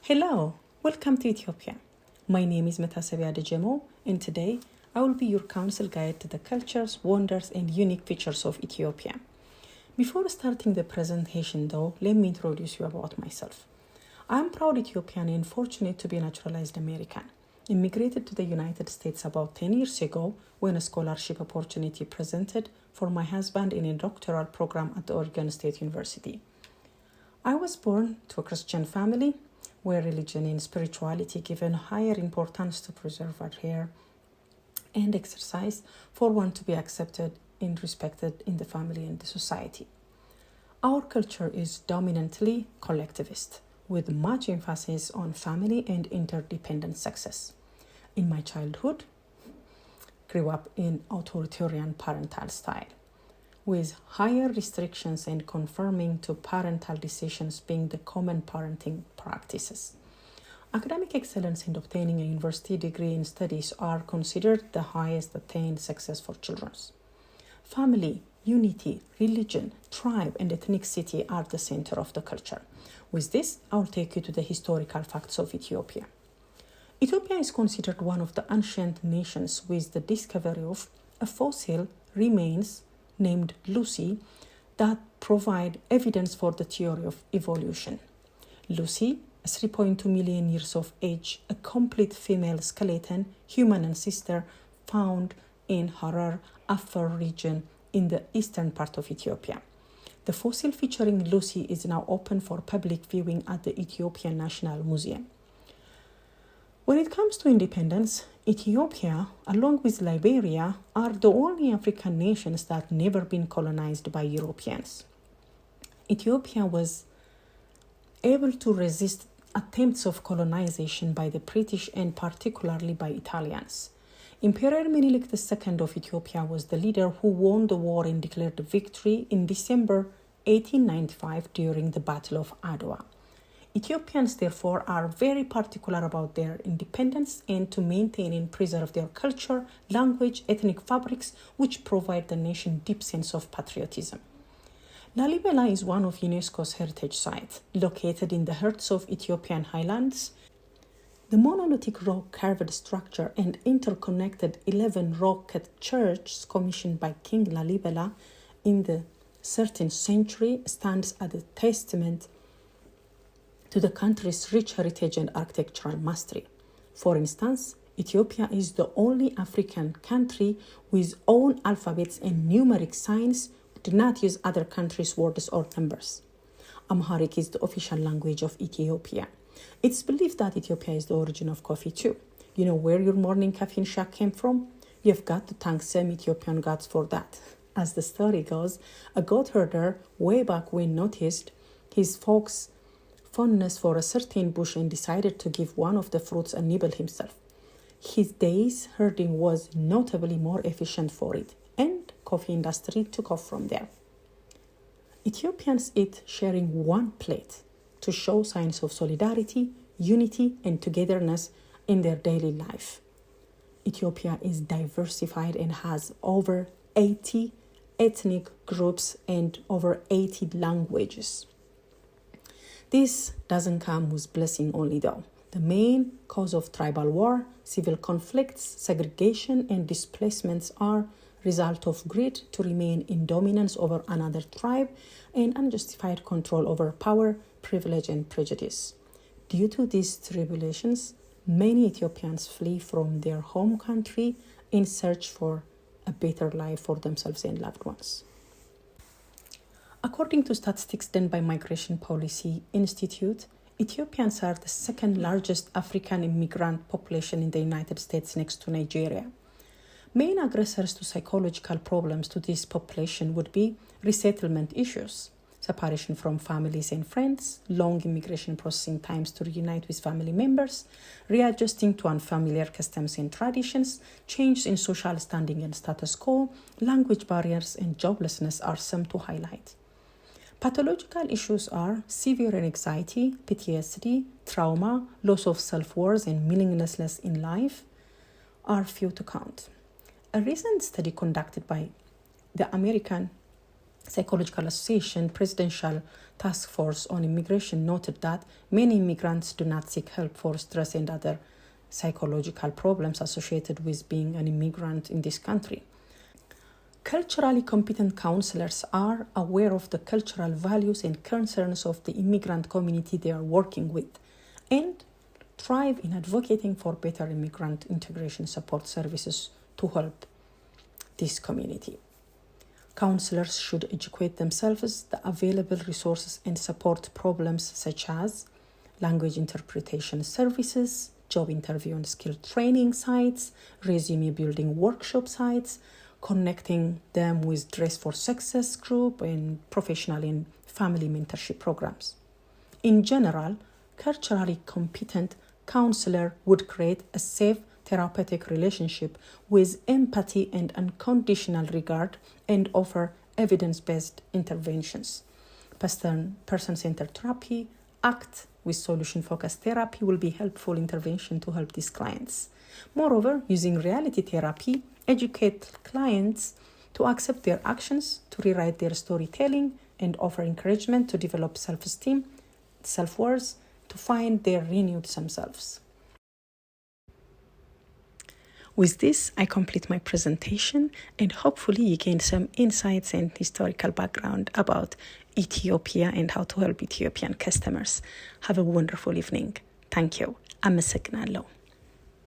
Hello, welcome to Ethiopia. My name is Metasebia Dejemo, and today I will be your council guide to the cultures, wonders, and unique features of Ethiopia. Before starting the presentation, though, let me introduce you about myself. I am proud Ethiopian and fortunate to be a naturalized American. Immigrated to the United States about 10 years ago when a scholarship opportunity presented for my husband in a doctoral program at the Oregon State University. I was born to a Christian family where religion and spirituality given higher importance to preserve our hair and exercise for one to be accepted and respected in the family and the society. Our culture is dominantly collectivist, with much emphasis on family and interdependent success. In my childhood, grew up in authoritarian parental style, with higher restrictions and conforming to parental decisions being the common parenting practices. Academic excellence and obtaining a university degree in studies are considered the highest attained success for children. Family, unity, religion, tribe, and ethnicity are the center of the culture. With this, I will take you to the historical facts of Ethiopia. Ethiopia is considered one of the ancient nations with the discovery of a fossil remains named Lucy that provide evidence for the theory of evolution. Lucy, 3.2 million years of age, a complete female skeleton, human ancestor, found in Harar, Afar region in the eastern part of Ethiopia. The fossil featuring Lucy is now open for public viewing at the Ethiopian National Museum. When it comes to independence, Ethiopia, along with Liberia, are the only African nations that never been colonized by Europeans. Ethiopia was able to resist attempts of colonization by the British and particularly by Italians. Emperor Menelik II of Ethiopia was the leader who won the war and declared victory in December 1895 during the Battle of Adwa. Ethiopians, therefore, are very particular about their independence and to maintain and preserve their culture, language, ethnic fabrics, which provide the nation deep sense of patriotism. Lalibela is one of UNESCO's heritage sites, located in the hearts of Ethiopian highlands. The monolithic rock-carved structure and interconnected 11 rock-cut churches commissioned by King Lalibela in the 13th century stands as a testament to the country's rich heritage and architectural mastery. For instance, Ethiopia is the only African country with own alphabets and numeric signs, do not use other countries' words or numbers. Amharic is the official language of Ethiopia. It's believed that Ethiopia is the origin of coffee too. You know where your morning caffeine shot came from? You've got to thank some Ethiopian gods for that. As the story goes, a goat herder way back when noticed his folks' fondness for a certain bush and decided to give one of the fruits a nibble himself. His day's herding was notably more efficient for it, and coffee industry took off from there. Ethiopians eat sharing one plate to show signs of solidarity, unity, and togetherness in their daily life. Ethiopia is diversified and has over 80 ethnic groups and over 80 languages. This doesn't come with blessing only though. The main cause of tribal war, civil conflicts, segregation, and displacements are result of greed to remain in dominance over another tribe and unjustified control over power, privilege, and prejudice. Due to these tribulations, many Ethiopians flee from their home country in search for a better life for themselves and loved ones. According to statistics done by Migration Policy Institute, Ethiopians are the second largest African immigrant population in the United States next to Nigeria. Main aggressors to psychological problems to this population would be resettlement issues, separation from families and friends, long immigration processing times to reunite with family members, readjusting to unfamiliar customs and traditions, change in social standing and status quo, language barriers, and joblessness are some to highlight. Pathological issues are severe anxiety, PTSD, trauma, loss of self-worth, and meaninglessness in life are few to count. A recent study conducted by the American Psychological Association Presidential Task Force on Immigration noted that many immigrants do not seek help for stress and other psychological problems associated with being an immigrant in this country. Culturally competent counselors are aware of the cultural values and concerns of the immigrant community they are working with and thrive in advocating for better immigrant integration support services to help this community. Counselors should educate themselves the available resources and support problems such as language interpretation services, job interview and skill training sites, resume building workshop sites, connecting them with Dress for Success group and professional and family mentorship programs. In general, culturally competent counselor would create a safe therapeutic relationship with empathy and unconditional regard and offer evidence-based interventions. Person-centered therapy, ACT with solution-focused therapy will be helpful intervention to help these clients. Moreover, using reality therapy, educate clients to accept their actions, to rewrite their storytelling, and offer encouragement to develop self-esteem, self-worth, to find their renewed themselves. With this, I complete my presentation and hopefully you gain some insights and historical background about Ethiopia and how to help Ethiopian customers. Have a wonderful evening. Thank you. አመሰግናለሁ።